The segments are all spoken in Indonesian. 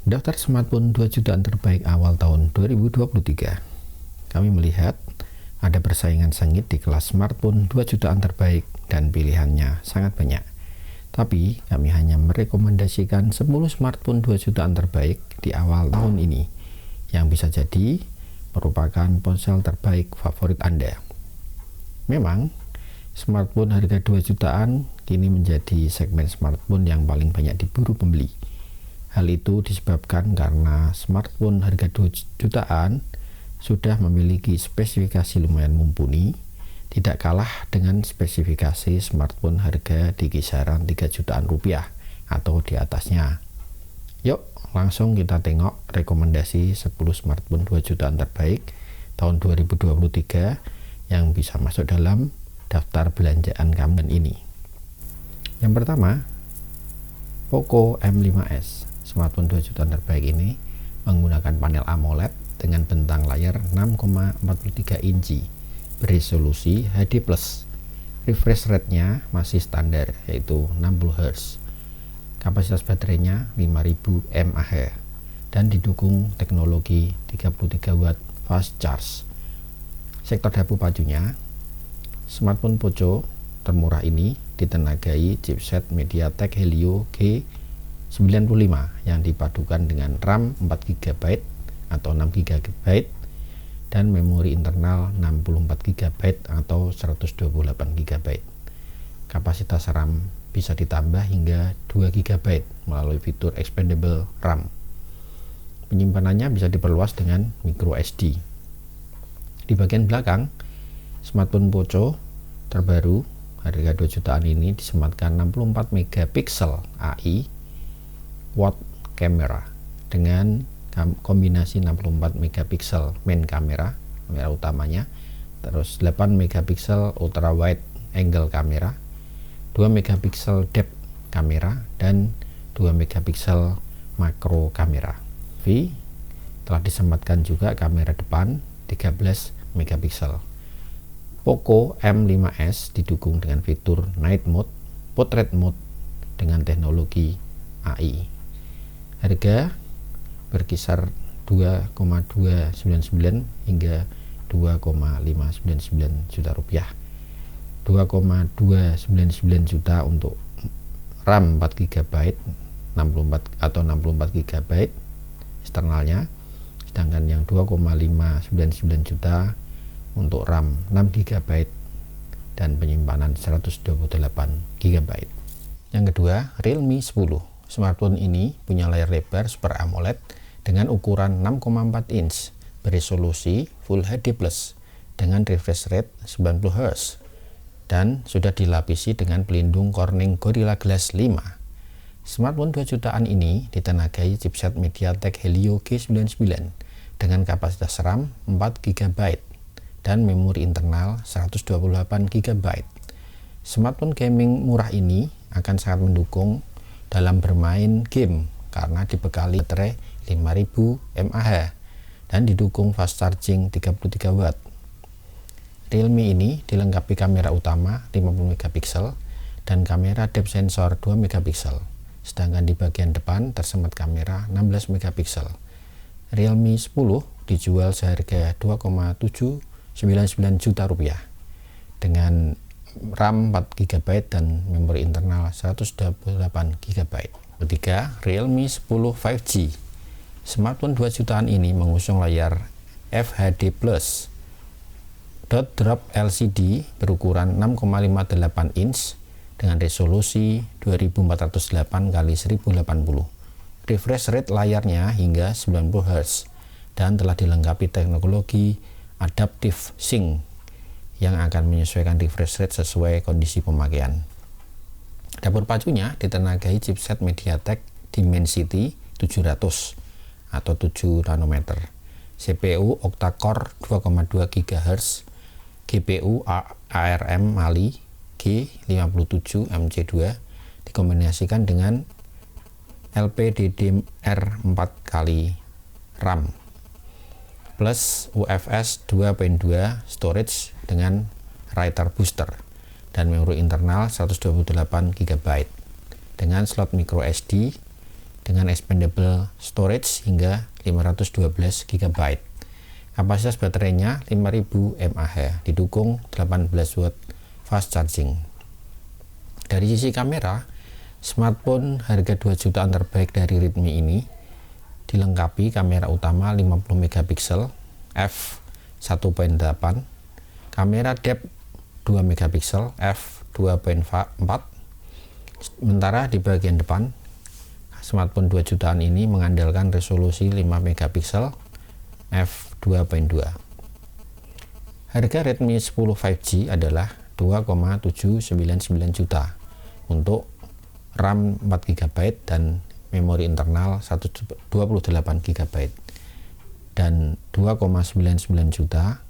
Daftar smartphone 2 jutaan terbaik awal tahun 2023. Kami melihat ada persaingan sengit di kelas smartphone 2 jutaan terbaik dan pilihannya sangat banyak. Tapi kami hanya merekomendasikan 10 smartphone 2 jutaan terbaik di awal tahun ini yang bisa jadi merupakan ponsel terbaik favorit Anda. Memang, smartphone harga 2 jutaan kini menjadi segmen smartphone yang paling banyak diburu pembeli. Hal itu disebabkan karena smartphone harga 2 jutaan sudah memiliki spesifikasi lumayan mumpuni, tidak kalah dengan spesifikasi smartphone harga di kisaran 3 jutaan rupiah atau di atasnya. Yuk, langsung kita tengok rekomendasi 10 smartphone 2 jutaan terbaik tahun 2023 yang bisa masuk dalam daftar belanjaan kamu ini. Yang pertama, Poco M5s. Smartphone 2 jutaan terbaik ini menggunakan panel AMOLED dengan bentang layar 6,43 inci beresolusi HD+. Refresh rate-nya masih standar yaitu 60 Hz. Kapasitas baterainya 5000 mAh dan didukung teknologi 33 watt fast charge. Sektor dapur pacunya, smartphone Poco termurah ini ditenagai chipset MediaTek Helio G95 yang dipadukan dengan RAM 4GB atau 6GB dan memori internal 64GB atau 128GB. Kapasitas RAM bisa ditambah hingga 2GB melalui fitur expandable RAM. Penyimpanannya bisa diperluas dengan micro SD. Di bagian belakang, smartphone Poco terbaru harga 2 jutaan ini disematkan 64 megapiksel AI quad kamera dengan kombinasi 64 megapiksel main kamera utamanya, terus 8 megapiksel ultra wide angle kamera, 2 megapiksel depth kamera, dan 2 megapiksel makro kamera. Telah disematkan juga kamera depan 13 megapiksel. Poco M5s didukung dengan fitur Night Mode, Portrait Mode dengan teknologi AI. Harga berkisar 2,299 hingga 2,599 juta rupiah. 2,299 juta untuk RAM 4GB 64 GB eksternalnya, sedangkan yang 2,599 juta untuk RAM 6GB dan penyimpanan 128GB. Yang kedua, Realme 10. Smartphone ini punya layar lebar Super AMOLED dengan ukuran 6,4 inch beresolusi Full HD+ dengan refresh rate 90 Hz dan sudah dilapisi dengan pelindung Corning Gorilla Glass 5. Smartphone 2 jutaan ini ditenagai chipset MediaTek Helio G99 dengan kapasitas RAM 4GB dan memori internal 128GB. Smartphone gaming murah ini akan sangat mendukung dalam bermain game karena dibekali baterai 5000 mAh dan didukung fast charging 33 watt. Realme ini dilengkapi kamera utama 50 megapiksel dan kamera depth sensor 2 megapiksel, sedangkan di bagian depan tersemat kamera 16 megapiksel. Realme 10 dijual seharga 2,799 juta rupiah dengan RAM 4GB dan memori internal 128GB. Ketiga, Realme 10 5G. Smartphone 2 jutaan ini mengusung layar FHD+ dot drop LCD berukuran 6,58 inch dengan resolusi 2408 x 1080. Refresh rate layarnya hingga 90 Hz dan telah dilengkapi teknologi Adaptive Sync yang akan menyesuaikan refresh rate sesuai kondisi pemakaian. Dapur pacunya ditenagai chipset MediaTek Dimensity 700 atau 7 nanometer, CPU octa-core 2,2 GHz, GPU ARM Mali G57MC2 dikombinasikan dengan LPDDR4 kali RAM plus UFS 2.2 storage dengan writer booster dan memori internal 128GB dengan slot micro SD dengan expandable storage hingga 512 GB. Kapasitas baterainya 5000 mAh, didukung 18 watt fast charging. Dari sisi kamera, smartphone harga 2 jutaan terbaik dari Redmi ini dilengkapi kamera utama 50 megapiksel f1.8, kamera depth 2 megapiksel f2.4. Sementara di bagian depan, smartphone 2 jutaan ini mengandalkan resolusi 5 megapiksel f2.2. Harga Redmi 10 5G adalah 2,799 juta untuk RAM 4 GB dan memori internal 128 GB, dan 2,99 juta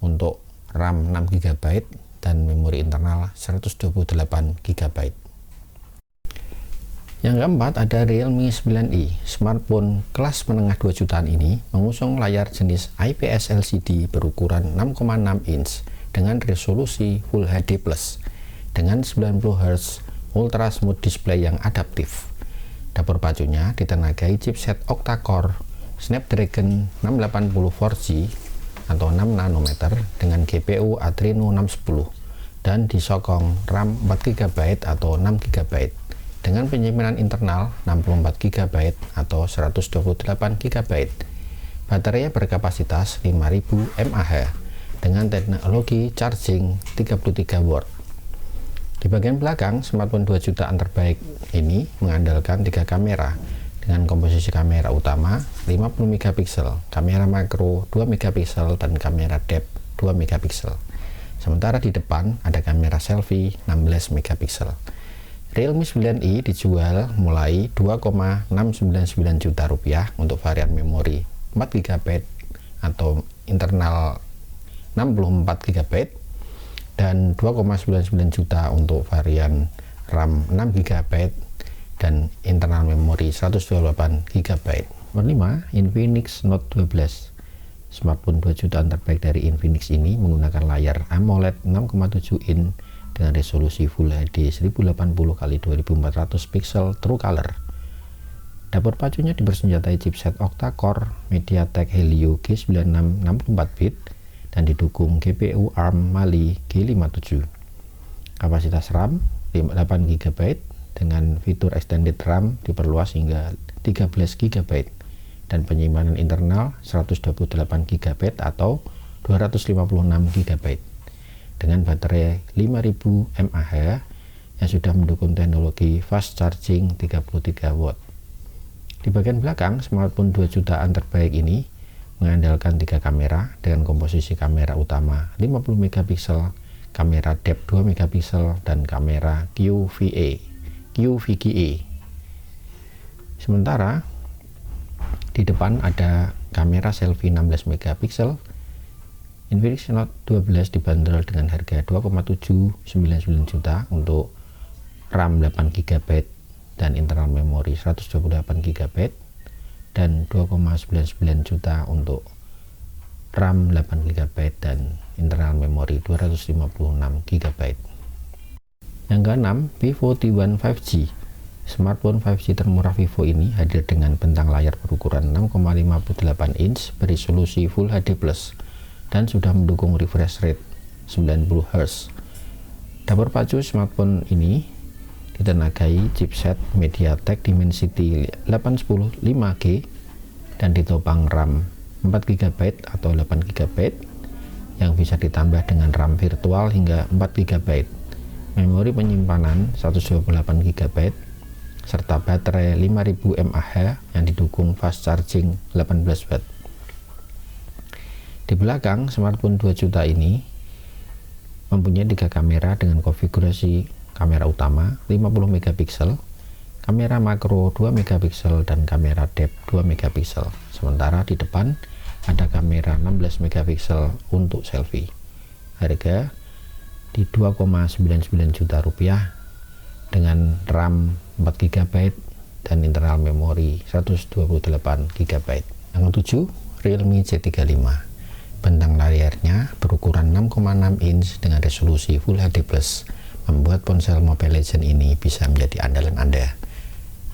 untuk RAM 6 GB dan memori internal 128 GB. Yang keempat ada Realme 9i. Smartphone kelas menengah 2 jutaan ini mengusung layar jenis IPS LCD berukuran 6,6 inch dengan resolusi Full HD+, dengan 90 Hz Ultra Smooth Display yang adaptif. Dapur pacunya ditenagai chipset octa-core Snapdragon 680 4G atau 6 nanometer dengan GPU Adreno 610 dan disokong RAM 4 GB atau 6 GB dengan penyimpanan internal 64 GB atau 128 GB. Baterai berkapasitas 5000 mAh dengan teknologi charging 33 watt. Di bagian belakang, smartphone 2 jutaan terbaik ini mengandalkan 3 kamera dengan komposisi kamera utama 50 megapiksel, kamera makro 2 megapiksel dan kamera depth 2 megapiksel. Sementara di depan ada kamera selfie 16 megapiksel. Realme 9i dijual mulai 2,699 juta rupiah untuk varian memori 4 GB atau internal 64 GB dan 2,99 juta untuk varian RAM 6 GB dan internal memori 128 GB. Nomor 5, Infinix Note 12. Smartphone 2 jutaan terbaik dari Infinix ini menggunakan layar AMOLED 6,7 inch dengan resolusi Full HD 1080x2400 pixel True Color. Dapur pacunya dipersenjatai chipset octa-core MediaTek Helio G96 64 bit dan didukung GPU ARM Mali G57. Kapasitas RAM 8 GB dengan fitur extended RAM diperluas hingga 13 GB dan penyimpanan internal 128 GB atau 256 GB dengan baterai 5000 mAh yang sudah mendukung teknologi fast charging 33 watt. Di bagian belakang, smartphone 2 jutaan terbaik ini mengandalkan 3 kamera dengan komposisi kamera utama 50 megapiksel, kamera depth 2 megapiksel dan kamera QVGA. Sementara di depan ada kamera selfie 16 megapiksel. Infinix Note 12 dibanderol dengan harga 2,799 juta untuk RAM 8 GB dan internal memori 128 GB dan 2,99 juta untuk RAM 8 GB dan internal memori 256 GB. Yang keenam, Vivo T1 5G. Smartphone 5G termurah Vivo ini hadir dengan bentang layar berukuran 6,58 inch beresolusi Full HD+, dan sudah mendukung refresh rate 90 Hz. Dapur pacu smartphone ini ditenagai chipset MediaTek Dimensity 810 5G dan ditopang RAM 4 GB atau 8 GB yang bisa ditambah dengan RAM virtual hingga 4 GB, memori penyimpanan 128 GB, serta baterai 5000 mAh yang didukung fast charging 18 watt. Di belakang, smartphone 2 juta ini mempunyai 3 kamera dengan konfigurasi kamera utama 50 megapiksel, kamera makro 2 megapiksel dan kamera depth 2 megapiksel. Sementara di depan ada kamera 16 megapiksel untuk selfie. Harga di 2,99 juta rupiah dengan RAM 4 GB dan internal memori 128 GB. Yang ketujuh, Realme C35. Bentang layarnya berukuran 6,6 inch dengan resolusi Full HD+, membuat ponsel Mobile Legends ini bisa menjadi andalan Anda.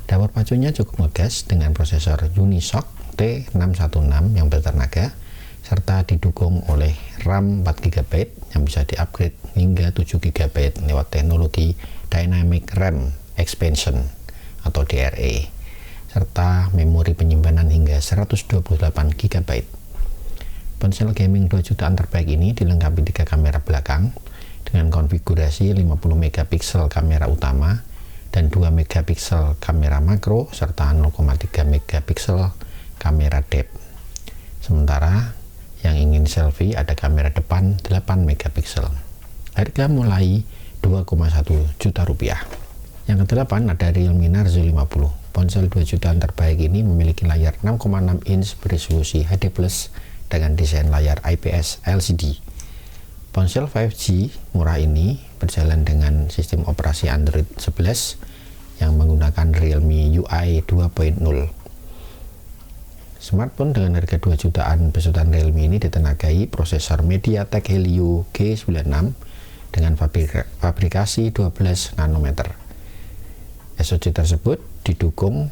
Dapur pacunya cukup ngegas dengan prosesor Unisoc T616 yang bertenaga serta didukung oleh RAM 4GB yang bisa diupgrade hingga 7GB lewat teknologi Dynamic RAM Expansion atau DRA, serta memori penyimpanan hingga 128GB. Ponsel gaming 2 jutaan terbaik ini dilengkapi 3 kamera belakang dengan konfigurasi 50MP kamera utama dan 2MP kamera makro serta 0,3MP kamera depth. Sementara yang ingin selfie ada kamera depan 8MP. Harga mulai 2,1 juta rupiah. Yang ke-8 ada Realme Narzo 50. Ponsel 2 jutaan terbaik ini memiliki layar 6,6 inch beresolusi HD+ dengan desain layar IPS LCD. Ponsel 5G murah ini berjalan dengan sistem operasi Android 11 yang menggunakan Realme UI 2.0. Smartphone dengan harga 2 jutaan besutan Realme ini ditenagai prosesor MediaTek Helio G96 dengan fabrikasi 12 nanometer. SoC tersebut didukung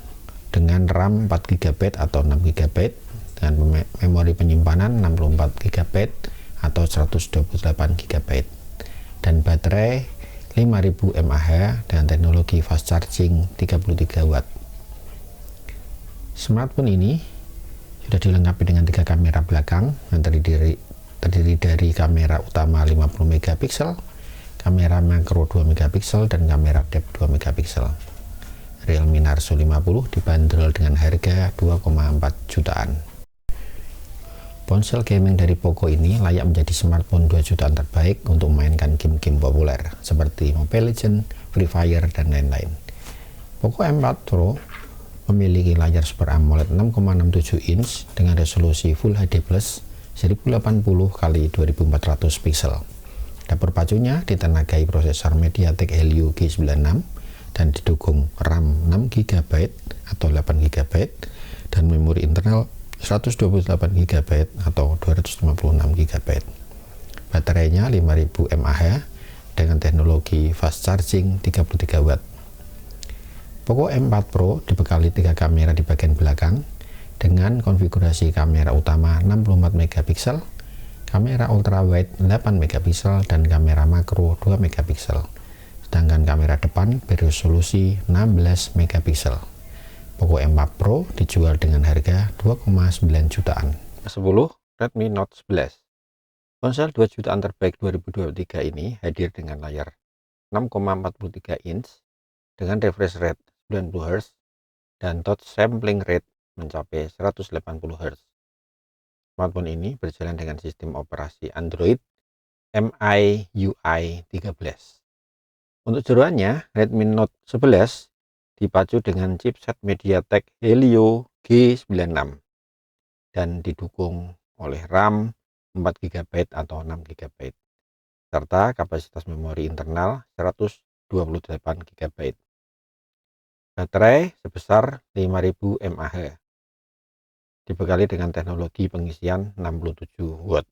dengan RAM 4GB atau 6GB dengan memori penyimpanan 64GB atau 128GB dan baterai 5000 mAh dengan teknologi fast charging 33W. Smartphone ini sudah dilengkapi dengan 3 kamera belakang yang terdiri dari kamera utama 50MP, kamera makro 2MP dan kamera depth 2MP. Realme Narzo 50 dibanderol dengan harga 2,4 jutaan. Ponsel gaming dari Poco ini layak menjadi smartphone 2 jutaan terbaik untuk memainkan game-game populer seperti Mobile Legends, Free Fire, dan lain-lain. Poco M4 Pro memiliki layar Super AMOLED 6,67 inch dengan resolusi Full HD+, 1080x2400 pixel. Dapur pacunya ditenagai prosesor MediaTek Helio G96 dan didukung RAM 6GB atau 8GB dan memori internal 128GB atau 256GB. Baterainya 5000 mAh dengan teknologi fast charging 33W. Poco M4 Pro dibekali 3 kamera di bagian belakang dengan konfigurasi kamera utama 64MP, kamera ultrawide 8MP dan kamera makro 2MP. Sedangkan kamera depan beresolusi 16MP. Poco M4 Pro dijual dengan harga 2,9 jutaan. 10. Redmi Note 11. Ponsel 2 jutaan terbaik 2023 ini hadir dengan layar 6,43 inch dengan refresh rate 90Hz dan touch sampling rate mencapai 180Hz. Smartphone ini berjalan dengan sistem operasi Android MIUI 13. Untuk jeroannya, Redmi Note 11 dipacu dengan chipset MediaTek Helio G96 dan didukung oleh RAM 4GB atau 6GB serta kapasitas memori internal 128GB. Baterai sebesar 5000 mAh dibekali dengan teknologi pengisian 67W.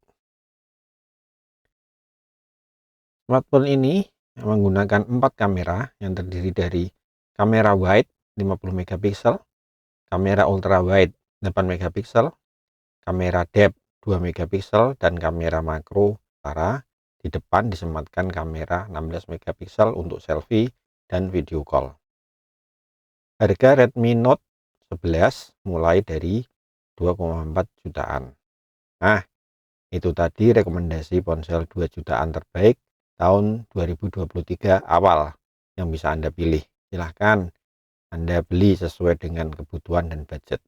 Smartphone ini menggunakan 4 kamera yang terdiri dari kamera wide 50MP, kamera ultrawide 8MP, kamera depth 2MP dan kamera makro. Sementara di depan disematkan kamera 16MP untuk selfie dan video call. Harga Redmi Note 11 mulai dari 2,4 jutaan. Nah, itu tadi rekomendasi ponsel 2 jutaan terbaik tahun 2023 awal yang bisa Anda pilih. Silahkan Anda beli sesuai dengan kebutuhan dan budget.